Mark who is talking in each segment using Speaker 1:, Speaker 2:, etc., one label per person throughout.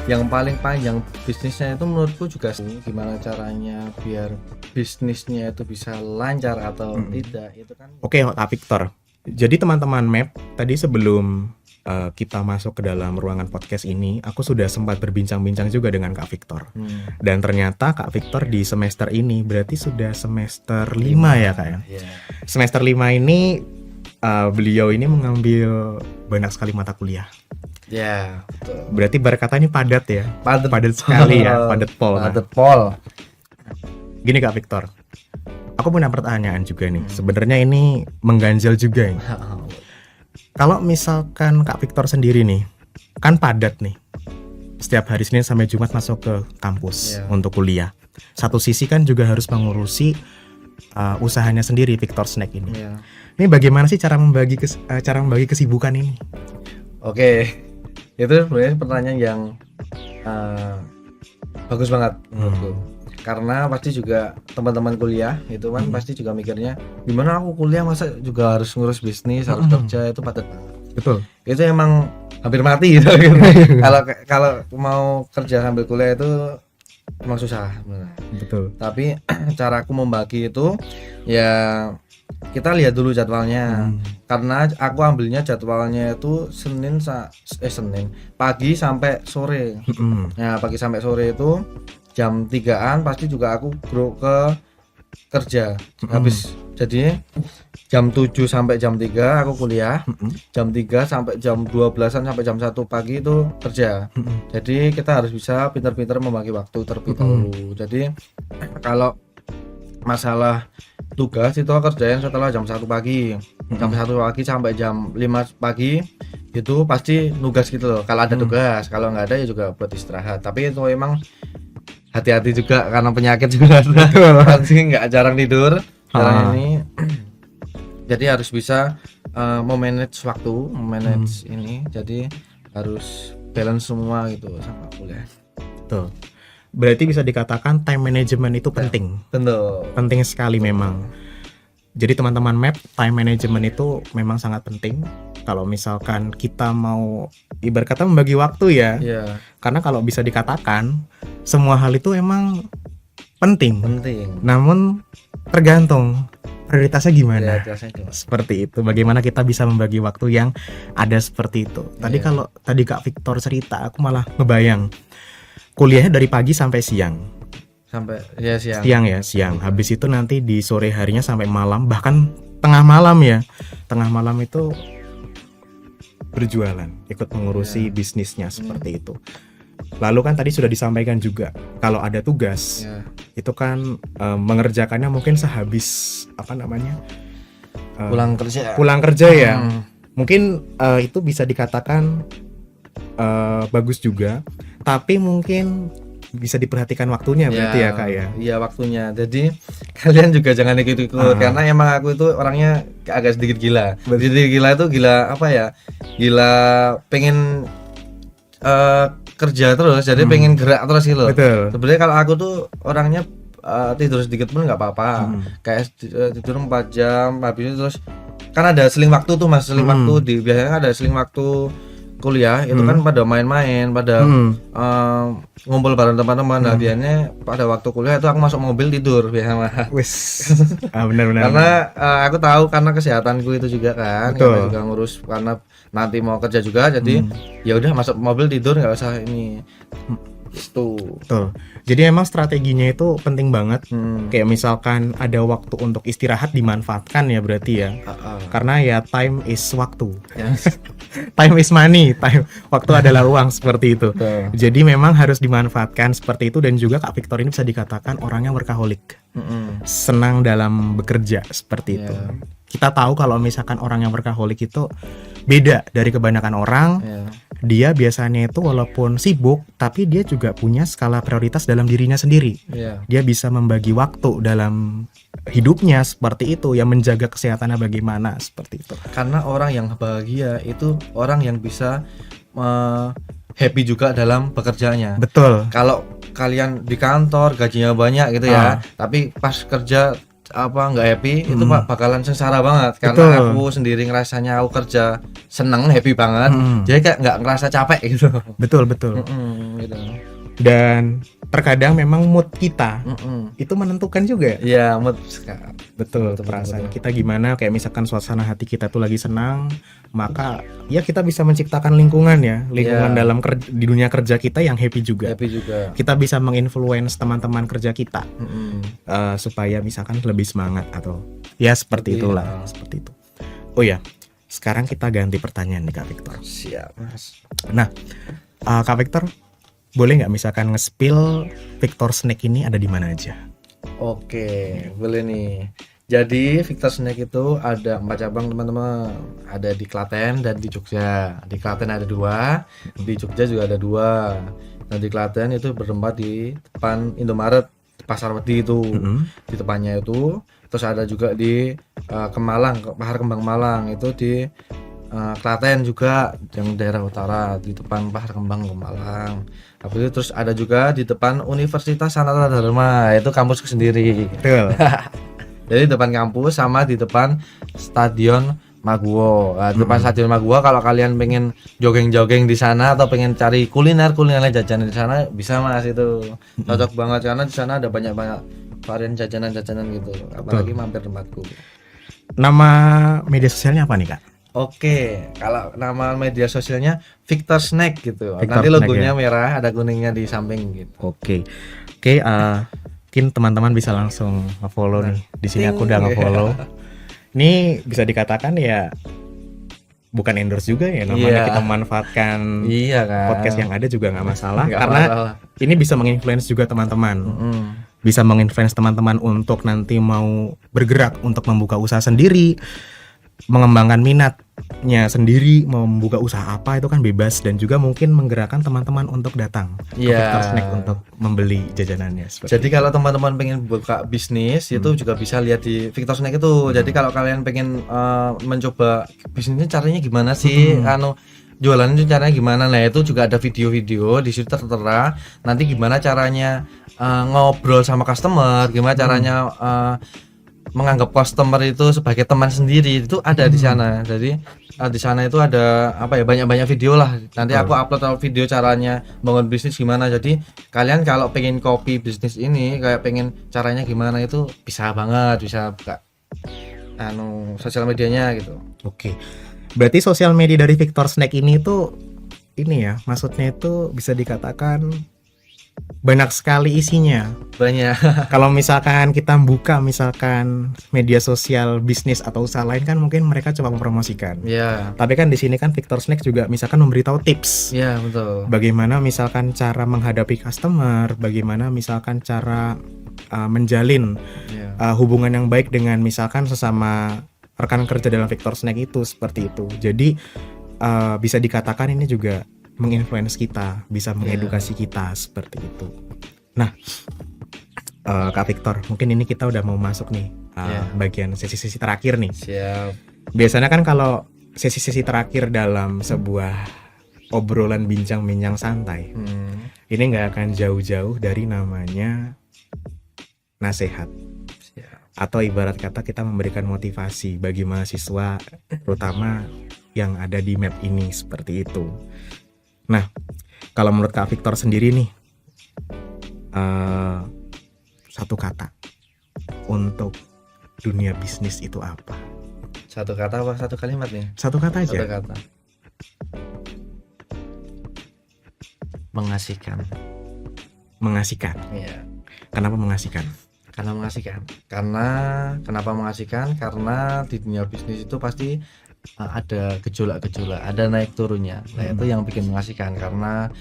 Speaker 1: yang paling panjang bisnisnya itu menurutku juga gimana caranya biar bisnisnya itu bisa lancar atau tidak itu kan.
Speaker 2: Oke, Kak Victor. Jadi teman-teman MAP, tadi sebelum kita masuk ke dalam ruangan podcast ini, aku sudah sempat berbincang-bincang juga dengan Kak Victor. Dan ternyata Kak Victor di semester ini berarti sudah semester 5 ya Kak ya?
Speaker 1: Yeah.
Speaker 2: Semester 5 ini beliau ini mengambil banyak sekali mata kuliah.
Speaker 1: Ya, betul.
Speaker 2: Berarti berkata ini padat ya?
Speaker 1: Padat
Speaker 2: sekali ya, padat pol.
Speaker 1: Padat pol.
Speaker 2: Gini Kak Victor, aku punya pertanyaan juga nih. Sebenarnya ini mengganjal juga ya. Kalau misalkan Kak Victor sendiri nih, kan padat nih. Setiap hari Senin sampai Jumat masuk ke kampus untuk kuliah. Satu sisi kan juga harus mengurusi usahanya sendiri, Victor Snack ini. Ini bagaimana sih cara membagi kesibukan ini?
Speaker 1: Oke, itu sebenarnya pertanyaan yang bagus banget menurutku. Karena pasti juga teman-teman kuliah itu kan pasti juga mikirnya gimana aku kuliah masa juga harus ngurus bisnis, harus kerja, itu padat banget.
Speaker 2: Betul.
Speaker 1: Itu emang hampir mati gitu. Kalau mau kerja sambil kuliah itu emang susah sebenarnya.
Speaker 2: Betul.
Speaker 1: Tapi cara aku membagi itu ya kita lihat dulu jadwalnya. Karena aku ambilnya jadwalnya itu Senin pagi sampai sore. Nah, pagi sampai sore itu jam 3-an pasti juga aku ke kerja. Habis jadi jam 7 sampai jam 3 aku kuliah. Jam 3 sampai jam 12-an sampai jam 1 pagi itu kerja. Jadi kita harus bisa pintar-pintar membagi waktu terlebih dahulu. Jadi kalau masalah tugas itu kerjain setelah jam 1 pagi. Jam 1 pagi sampai jam 5 pagi itu pasti nugas gitu loh. Kalau ada tugas, kalau nggak ada ya juga buat istirahat. Tapi itu emang hati-hati juga karena penyakit juga pasti nggak jarang tidur ini. Jadi harus bisa memanage waktu, memanage ini. Jadi harus balance semua gitu sama kuliah.
Speaker 2: Betul. Berarti bisa dikatakan time management itu penting.
Speaker 1: Tentu.
Speaker 2: Penting sekali memang. Jadi teman-teman MAP, time management itu memang sangat penting. Kalau misalkan kita mau ibarat kata membagi waktu ya. Karena kalau bisa dikatakan semua hal itu emang penting. Namun tergantung prioritasnya gimana. Seperti itu. Bagaimana kita bisa membagi waktu yang ada seperti itu. Tadi kalau tadi Kak Victor cerita, aku malah ngebayang kuliahnya dari pagi sampai siang. Siang. Habis itu nanti di sore harinya sampai malam, bahkan tengah malam ya. Tengah malam itu berjualan, ikut mengurusi bisnisnya seperti itu. Lalu kan tadi sudah disampaikan juga kalau ada tugas itu kan mengerjakannya mungkin sehabis pulang kerja ya. Mungkin itu bisa dikatakan bagus juga, tapi mungkin bisa diperhatikan waktunya berarti ya Kak ya.
Speaker 1: Iya, waktunya. Jadi kalian juga jangan ikut-ikut karena emang aku itu orangnya agak sedikit gila. Jadi gila itu gila apa ya? Gila pengen kerja terus, jadi pengen gerak terus gitu loh. Sebenarnya kalau aku tuh orangnya tidur sedikit pun nggak apa-apa. Kayak tidur 4 jam habis itu terus kan ada seling waktu tuh Mas, seling waktu biasanya ada seling waktu kuliah itu kan pada main-main, pada ngumpul bareng teman-teman. Nah, biasanya pada waktu kuliah itu aku masuk mobil tidur biasanya.
Speaker 2: Benar-benar.
Speaker 1: Karena aku tahu karena kesehatanku itu juga kan, kita juga ngurus karena nanti mau kerja juga, jadi ya udah masuk mobil tidur nggak usah ini. Itu.
Speaker 2: Betul. Jadi emang strateginya itu penting banget. Kayak misalkan ada waktu untuk istirahat dimanfaatkan ya berarti ya. Karena ya time is waktu. Time is money. Waktu adalah uang seperti itu. Jadi memang harus dimanfaatkan seperti itu. Dan juga Kak Victor ini bisa dikatakan orangnya workaholic. Senang dalam bekerja seperti itu. Kita tahu kalau misalkan orang yang workaholic itu beda dari kebanyakan orang. Dia biasanya itu walaupun sibuk, tapi dia juga punya skala prioritas dalam dirinya sendiri. Dia bisa membagi waktu dalam hidupnya seperti itu, yang menjaga kesehatannya bagaimana seperti itu.
Speaker 1: Karena orang yang bahagia itu orang yang bisa happy juga dalam pekerjaannya.
Speaker 2: Betul.
Speaker 1: Kalau kalian di kantor gajinya banyak gitu ya, tapi pas kerja nggak happy itu bakalan sengsara banget karena
Speaker 2: Betul.
Speaker 1: aku sendiri ngerasanya aku kerja seneng happy banget, jadi kayak nggak ngerasa capek gitu.
Speaker 2: Betul.
Speaker 1: Gitu.
Speaker 2: Dan terkadang memang mood kita itu menentukan juga.
Speaker 1: Iya,
Speaker 2: Betul, perasaan kita gimana, kayak misalkan suasana hati kita tuh lagi senang, maka ya kita bisa menciptakan lingkungan dalam di dunia kerja kita yang happy juga. Kita bisa menginfluence teman-teman kerja kita supaya misalkan lebih semangat atau ya seperti itulah, seperti itu. Oh ya, sekarang kita ganti pertanyaan nih Kak Victor.
Speaker 1: Siap, Mas.
Speaker 2: Nah, Kak Victor, boleh nggak misalkan nge-spill Victor Snack ini ada di mana aja?
Speaker 1: Oke, boleh nih. Jadi Victor Snack itu ada 4 cabang teman-teman. Ada di Klaten dan di Jogja. Di Klaten ada 2, di Jogja juga ada 2. Nah di Klaten itu bertempat di depan Indomaret, Pasar Wedi itu. Di depannya itu. Terus ada juga di Kemalang, Pahar Kembang Malang itu di Klaten juga, yang daerah utara di depan Pahar Kembang Malang. Habis itu terus ada juga di depan Universitas Sanata Dharma, itu kampusku sendiri.
Speaker 2: Betul.
Speaker 1: Jadi depan kampus sama di depan Stadion Maguwo. Nah, di depan Stadion Maguwo kalau kalian pengen jogging-jogging di sana atau pengen cari kuliner jajanan di sana bisa Mas, itu cocok banget karena di sana ada banyak varian jajanan gitu. Apalagi mampir tempatku.
Speaker 2: Nama media sosialnya apa nih Kak?
Speaker 1: Oke, kalau nama media sosialnya Victor Snack gitu.
Speaker 2: Victor
Speaker 1: Nanti
Speaker 2: Snack,
Speaker 1: logonya merah, ada kuningnya di samping gitu.
Speaker 2: Oke, mungkin teman-teman bisa langsung nge-follow nih. Di sini aku udah nge-follow. Ini bisa dikatakan ya bukan endorse juga ya, namanya kita memanfaatkan podcast yang ada juga nggak masalah. Karena ini bisa menginfluence juga teman-teman. Bisa menginfluence teman-teman untuk nanti mau bergerak untuk membuka usaha sendiri, mengembangkan minatnya sendiri, mau membuka usaha apa itu kan bebas, dan juga mungkin menggerakkan teman-teman untuk datang ke Victor Snack untuk membeli jajanannya.
Speaker 1: Jadi kalau teman-teman pengen buka bisnis itu juga bisa lihat di Victor Snack itu. Jadi kalau kalian pengen mencoba bisnisnya caranya gimana sih, jualannya itu caranya gimana, nah itu juga ada video-video di situ tertera. Nanti gimana caranya ngobrol sama customer, gimana caranya menganggap customer itu sebagai teman sendiri, itu ada di sana. Jadi di sana itu ada banyak video lah. Nanti aku upload video caranya bangun bisnis gimana. Jadi kalian kalau pengen copy bisnis ini, kayak pengen caranya gimana, itu bisa banget, bisa buka sosial medianya gitu.
Speaker 2: Oke. Berarti sosial media dari Victor Snack ini tuh maksudnya itu bisa dikatakan banyak sekali isinya.
Speaker 1: Banyak.
Speaker 2: Kalau misalkan kita buka media sosial bisnis atau usaha lain kan mungkin mereka coba mempromosikan.
Speaker 1: Iya.
Speaker 2: Tapi kan di sini kan Victor Snack juga misalkan memberitahu tips.
Speaker 1: Iya, betul.
Speaker 2: Bagaimana misalkan cara menghadapi customer, bagaimana misalkan cara menjalin hubungan yang baik dengan misalkan sesama rekan kerja dalam Victor Snack itu, seperti itu. Jadi bisa dikatakan ini juga menginfluence kita, bisa mengedukasi kita seperti itu. Nah, Kak Victor, mungkin ini kita udah mau masuk nih bagian sesi-sesi terakhir nih.
Speaker 1: Siap.
Speaker 2: Biasanya kan kalau sesi-sesi terakhir dalam sebuah obrolan bincang-bincang santai, ini nggak akan jauh-jauh dari namanya nasihat. Atau ibarat kata kita memberikan motivasi bagi mahasiswa, terutama yang ada di map ini, seperti itu. Nah, kalau menurut Kak Victor sendiri nih, satu kata untuk dunia bisnis itu apa?
Speaker 1: Satu kata apa satu kalimat nih?
Speaker 2: Satu kata aja.
Speaker 1: Satu kata. Mengasihkan.
Speaker 2: Mengasihkan.
Speaker 1: Iya.
Speaker 2: Kenapa mengasihkan?
Speaker 1: Karena mengasihkan. Kenapa mengasihkan? Karena di dunia bisnis itu pasti ada gejolak-gejolak, ada naik turunnya. Nah, itu yang bikin mengasihkan, karena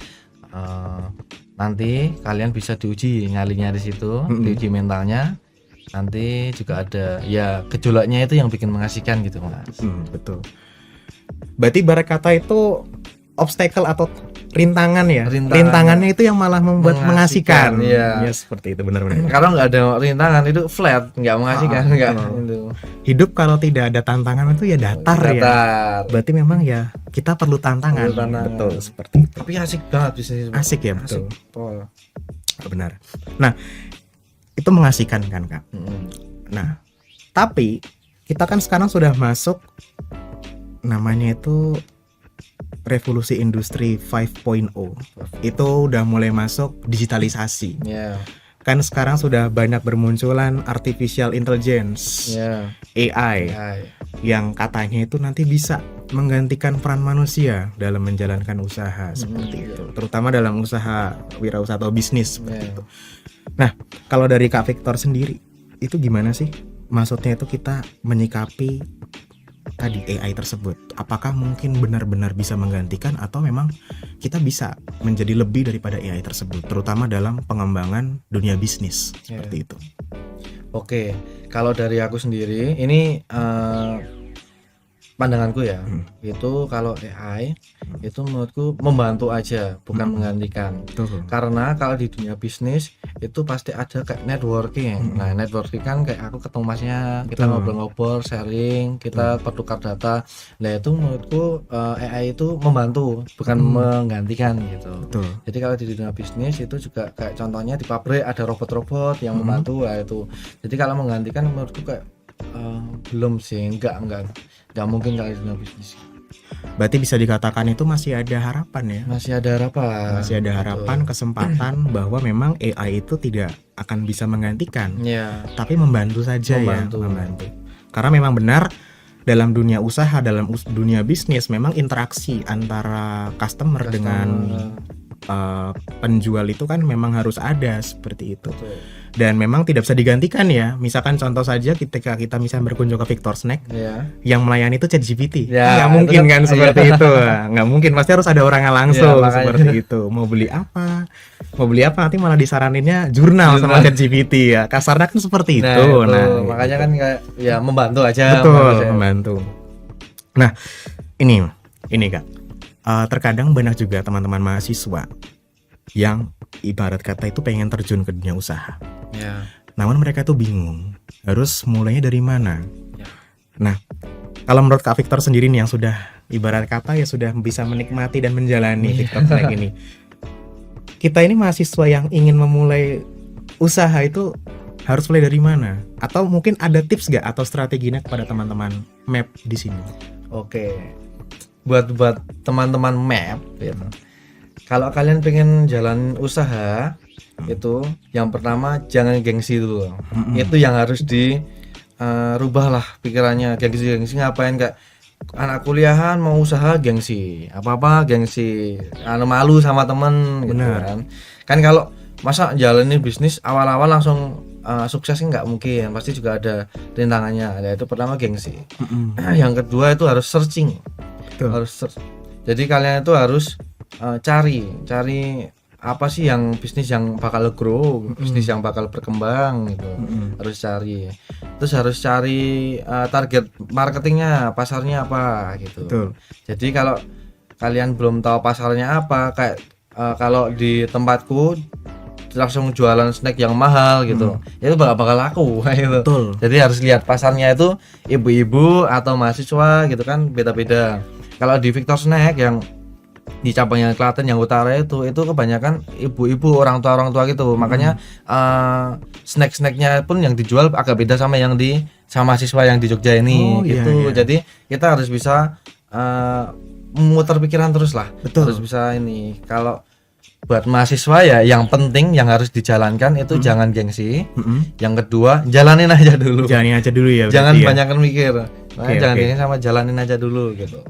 Speaker 1: nanti kalian bisa diuji nyalinya di situ, diuji mentalnya. Nanti juga ada gejolaknya, itu yang bikin mengasihkan gitu, Mas.
Speaker 2: Betul. Berarti ibarat kata itu obstacle atau rintangan ya. Rintangannya itu yang malah membuat mengasihkan.
Speaker 1: Iya.
Speaker 2: Ya, seperti itu, benar-benar.
Speaker 1: Kalau nggak ada rintangan itu flat, nggak mengasihkan, nggak itu.
Speaker 2: Hidup kalau tidak ada tantangan itu ya datar ya. Berarti memang ya kita perlu tantangan. Betul, seperti itu.
Speaker 1: Tapi asik banget bisnis.
Speaker 2: Asik ya, betul.
Speaker 1: Betul.
Speaker 2: Benar. Nah, itu mengasihkan kan, Kak. Nah, tapi kita kan sekarang sudah masuk namanya itu revolusi industri 5.0. Itu udah mulai masuk digitalisasi.
Speaker 1: Ya.
Speaker 2: Kan sekarang sudah banyak bermunculan artificial intelligence, AI, yang katanya itu nanti bisa menggantikan peran manusia dalam menjalankan usaha seperti itu, terutama dalam usaha wirausaha atau bisnis seperti itu. Nah, kalau dari Kak Victor sendiri, itu gimana sih? Maksudnya itu kita menyikapi tadi AI tersebut, apakah mungkin benar-benar bisa menggantikan atau memang kita bisa menjadi lebih daripada AI tersebut, terutama dalam pengembangan dunia bisnis seperti itu.
Speaker 1: Oke, kalau dari aku sendiri ini pandanganku ya, itu kalau AI itu menurutku membantu aja, bukan menggantikan. Karena kalau di dunia bisnis itu pasti ada kayak networking. Nah, networking kan kayak aku ketemu masnya, kita ngobrol-ngobrol, sharing, kita pertukar data. Nah, itu menurutku AI itu membantu, bukan menggantikan gitu. Jadi kalau di dunia bisnis itu juga kayak contohnya di pabrik ada robot-robot yang membantu itu. Jadi kalau menggantikan menurutku kayak belum sih, enggak mungkin kalau di dunia bisnis.
Speaker 2: Berarti bisa dikatakan itu masih ada harapan ya?
Speaker 1: Masih ada harapan,
Speaker 2: kesempatan bahwa memang AI itu tidak akan bisa menggantikan, tapi membantu saja. Membantu. Karena memang benar dalam dunia usaha, dalam dunia bisnis memang interaksi antara customer dengan penjual itu kan memang harus ada seperti itu. Dan memang tidak bisa digantikan ya. Misalkan contoh saja ketika kita misalnya berkunjung ke Victor Snack, yang melayani itu ChatGPT, nggak mungkin kan seperti itu. Nggak mungkin, pasti harus ada orangnya langsung seperti itu. Mau beli apa nanti malah disaraninnya jurnal sama ChatGPT ya. Kasarnya kan seperti itu. Nah,
Speaker 1: makanya kan kayak ya membantu aja.
Speaker 2: Betul, membantu. Nah, ini Kak. Terkadang banyak juga teman-teman mahasiswa yang ibarat kata itu pengen terjun ke dunia usaha. Namun mereka tuh bingung harus mulainya dari mana. Nah, kalau menurut Kak Victor sendiri nih yang sudah ibarat kata ya sudah bisa menikmati dan menjalani Victor Snack ini, kita ini mahasiswa yang ingin memulai usaha itu harus mulai dari mana? Atau mungkin ada tips gak atau strateginya kepada teman-teman MAP di sini?
Speaker 1: Oke, buat teman-teman MAP gitu. Kalau kalian pengen jalan usaha itu yang pertama jangan gengsi dulu. Itu yang harus dirubah lah pikirannya. Gengsi ngapain, kayak anak kuliahan mau usaha gengsi, apa gengsi, malu sama temen gitu kan kalau masa jalanin bisnis awal-awal langsung sukses nggak mungkin, pasti juga ada rintangannya. Itu pertama gengsi. Yang kedua itu harus searching. Jadi kalian itu harus cari apa sih yang bisnis yang bakal grow, bisnis yang bakal berkembang gitu. Harus cari. Terus harus cari target marketingnya, pasarnya apa gitu. Jadi kalau kalian belum tahu pasarnya apa, kayak kalau di tempatku langsung jualan snack yang mahal gitu, itu bakal laku gitu. Jadi harus lihat pasarnya itu ibu-ibu atau mahasiswa gitu kan, beda-beda. Kalau di Victor Snack yang di cabang yang Klaten yang utara itu kebanyakan ibu-ibu, orang tua gitu. Makanya snack-snacknya pun yang dijual agak beda sama yang sama mahasiswa yang di Jogja ini gitu. Jadi kita harus bisa memutar pikiran terus lah. Harus bisa ini. Kalau buat mahasiswa ya yang penting yang harus dijalankan itu jangan gengsi. Yang kedua jalanin aja dulu ya. Jangan banyakkan mikir. Jangan gengsi sama jalanin aja dulu gitu.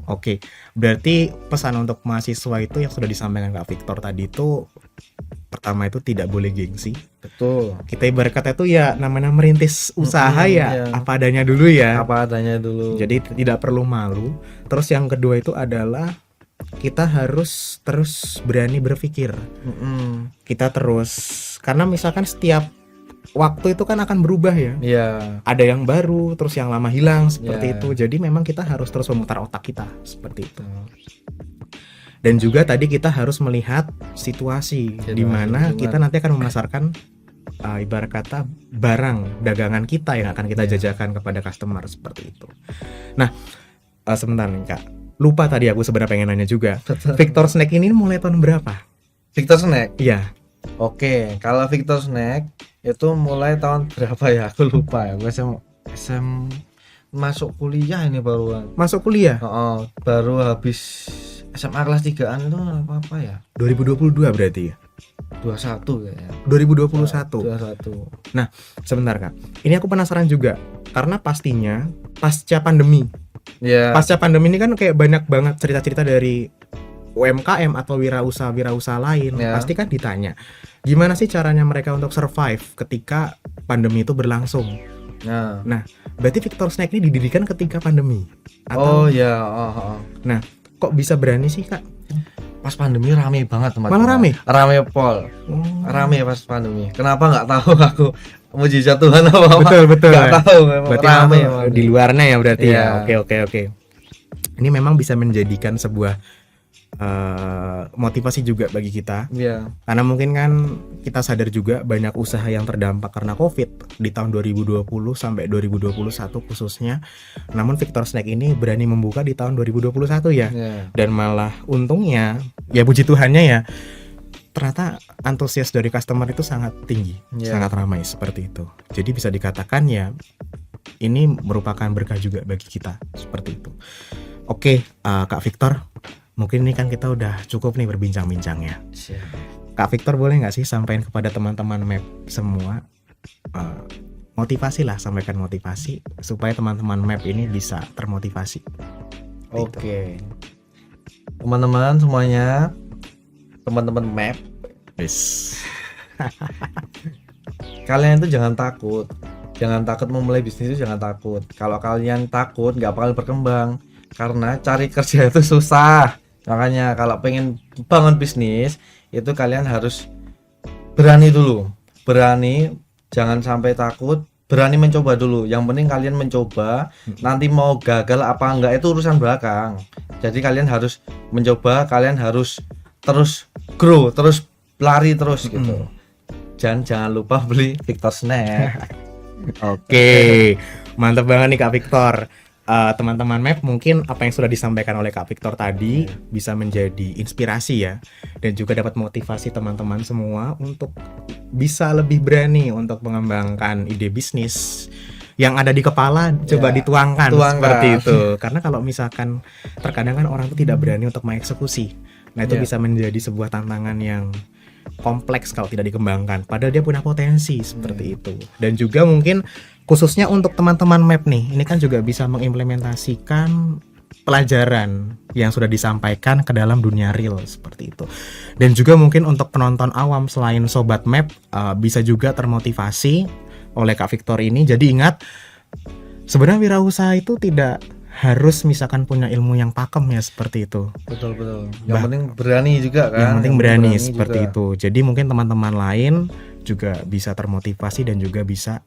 Speaker 2: Berarti pesan untuk mahasiswa itu yang sudah disampaikan Kak Victor tadi itu, pertama itu tidak boleh gengsi.
Speaker 1: Betul.
Speaker 2: Kita ibarat kata itu ya namanya merintis usaha apa adanya dulu ya. Jadi tidak perlu malu. Terus yang kedua itu adalah kita harus terus berani berpikir. Kita terus, karena misalkan setiap waktu itu kan akan berubah ya. Ada yang baru, terus yang lama hilang seperti itu. Jadi memang kita harus terus memutar otak kita seperti itu. Dan juga tadi kita harus melihat situasi di mana kita nanti akan memasarkan ibarat kata barang dagangan kita yang akan kita jajakan kepada customer seperti itu. Nah, sebentar nih Kak. Lupa tadi aku sebenarnya pengen nanya juga. Victor Snack ini mulai tahun berapa?
Speaker 1: Victor Snack?
Speaker 2: Iya.
Speaker 1: Oke, kalau Victor Snack itu mulai tahun berapa ya? Aku lupa ya. Aku SM masuk kuliah ini baruan.
Speaker 2: Masuk kuliah?
Speaker 1: Baru habis SMA kelas 3-an itu apa ya?
Speaker 2: 2022 berarti ya?
Speaker 1: 21 ya.
Speaker 2: 2021.
Speaker 1: 21.
Speaker 2: Nah, sebentar Kak. Ini aku penasaran juga karena pastinya pasca pandemi.
Speaker 1: Ya.
Speaker 2: Pasca pandemi ini kan kayak banyak banget cerita-cerita dari UMKM atau wirausaha lain.
Speaker 1: Ya.
Speaker 2: Pasti kan ditanya, gimana sih caranya mereka untuk survive ketika pandemi itu berlangsung? Nah, berarti Victor Snack ini didirikan ketika pandemi.
Speaker 1: Atau... Oh ya.
Speaker 2: Nah, kok bisa berani sih Kak?
Speaker 1: Pas pandemi rame banget teman-teman.
Speaker 2: Malah rame?
Speaker 1: Rame pol. Rame pas pandemi. Kenapa nggak tahu aku, mujizat Tuhan apa?
Speaker 2: Betul.
Speaker 1: Nggak tahu.
Speaker 2: Berarti rame di luarnya ya berarti ya. Oke. Ini memang bisa menjadikan sebuah motivasi juga bagi kita. Karena mungkin kan kita sadar juga banyak usaha yang terdampak karena COVID di tahun 2020 sampai 2021 khususnya. Namun Victor Snack ini berani membuka di tahun 2021 ya. Dan malah untungnya ya puji Tuhannya ya, ternyata antusias dari customer itu sangat tinggi, sangat ramai seperti itu. Jadi bisa dikatakan ya ini merupakan berkah juga bagi kita seperti itu. Oke, Kak Victor, mungkin ini kan kita udah cukup nih berbincang-bincangnya. Kak Victor boleh nggak sih sampaikan kepada teman-teman MAP semua motivasi lah, sampaikan motivasi supaya teman-teman MAP ini bisa termotivasi.
Speaker 1: Oke. Teman-teman semuanya, teman-teman MAP, kalian itu jangan takut memulai bisnis itu, jangan takut. Kalau kalian takut nggak bakal berkembang, karena cari kerja itu susah. Makanya kalau pengen bangun bisnis itu kalian harus berani dulu, jangan sampai takut, berani mencoba dulu. Yang penting kalian mencoba, nanti mau gagal apa enggak itu urusan belakang. Jadi kalian harus mencoba, kalian harus terus grow, terus lari terus gitu. Jangan lupa beli Victor Snack.
Speaker 2: Oke, mantap banget nih Kak Victor. Teman-teman MAP, mungkin apa yang sudah disampaikan oleh Kak Victor tadi bisa menjadi inspirasi ya, dan juga dapat motivasi teman-teman semua untuk bisa lebih berani untuk mengembangkan ide bisnis yang ada di kepala, coba dituangkan seperti itu. Karena kalau misalkan terkadang kan orang itu tidak berani untuk mengeksekusi, nah itu bisa menjadi sebuah tantangan yang kompleks kalau tidak dikembangkan, padahal dia punya potensi seperti itu. Dan juga mungkin khususnya untuk teman-teman MAP nih, ini kan juga bisa mengimplementasikan pelajaran yang sudah disampaikan ke dalam dunia real seperti itu. Dan juga mungkin untuk penonton awam selain Sobat MAP bisa juga termotivasi oleh Kak Victor ini. Jadi ingat, sebenarnya wirausaha itu tidak harus misalkan punya ilmu yang pakem ya seperti itu.
Speaker 1: Betul. Yang penting berani juga kan.
Speaker 2: Yang penting berani seperti juga itu. Jadi mungkin teman-teman lain juga bisa termotivasi dan juga bisa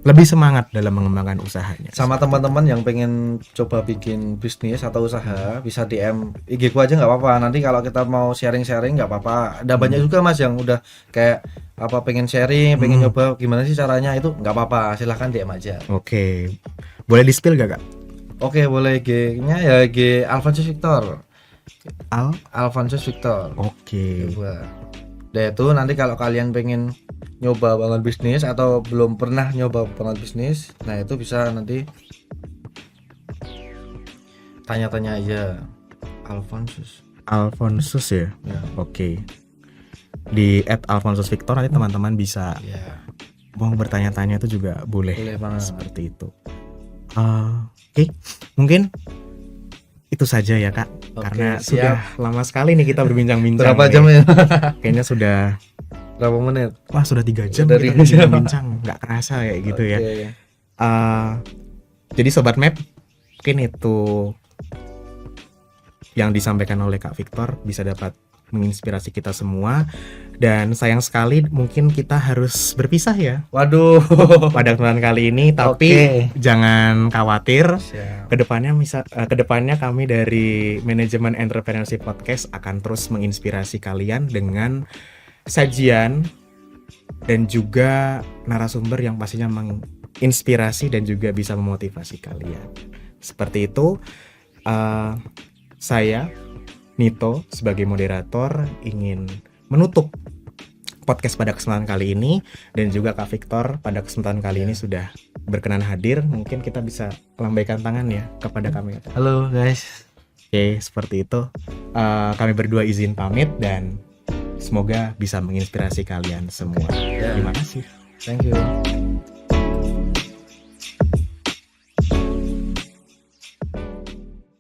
Speaker 2: lebih semangat dalam mengembangkan usahanya.
Speaker 1: Sama teman-teman yang pengen coba bikin bisnis atau usaha, bisa DM IG ku aja nggak apa-apa. Nanti kalau kita mau sharing-sharing nggak apa-apa. Ada banyak juga mas yang udah kayak pengen sharing, pengen nyoba gimana sih caranya, itu nggak apa-apa. Silahkan DM aja.
Speaker 2: Oke. Boleh di spill gak Kak?
Speaker 1: Oke, boleh. IG-nya ya IG Alphonsus Victor. Alphonsus Victor.
Speaker 2: Oke.
Speaker 1: Nah itu nanti kalau kalian pengen nyoba bangun bisnis atau belum pernah nyoba bangun bisnis, nah itu bisa nanti tanya-tanya aja
Speaker 2: Alphonsus ya? Oke. Di @alphonsusvictor nanti teman-teman bisa mau bertanya-tanya itu juga boleh seperti itu. Oke, mungkin itu saja ya Kak. Karena sudah lama sekali nih kita berbincang-bincang.
Speaker 1: Berapa jam ya?
Speaker 2: Kayaknya sudah
Speaker 1: berapa menit?
Speaker 2: Wah, sudah 3 jam kita berbincang-bincang, nggak kerasa kayak gitu ya. Jadi Sobat MAP, mungkin itu yang disampaikan oleh Kak Victor bisa dapat menginspirasi kita semua. Dan sayang sekali mungkin kita harus berpisah ya.
Speaker 1: Waduh.
Speaker 2: Pada kesempatan kali ini, tapi jangan khawatir. Kedepannya kami dari manajemen Entrepreneurship Podcast akan terus menginspirasi kalian dengan sajian dan juga narasumber yang pastinya menginspirasi dan juga bisa memotivasi kalian. Seperti itu. Saya Nito sebagai moderator ingin menutup podcast pada kesempatan kali ini, dan juga Kak Victor pada kesempatan kali ini sudah berkenan hadir. Mungkin kita bisa lambaikan tangan ya kepada kami.
Speaker 1: Halo guys.
Speaker 2: Oke, seperti itu. Kami berdua izin pamit dan semoga bisa menginspirasi kalian semua. Terima kasih.
Speaker 1: Thank you.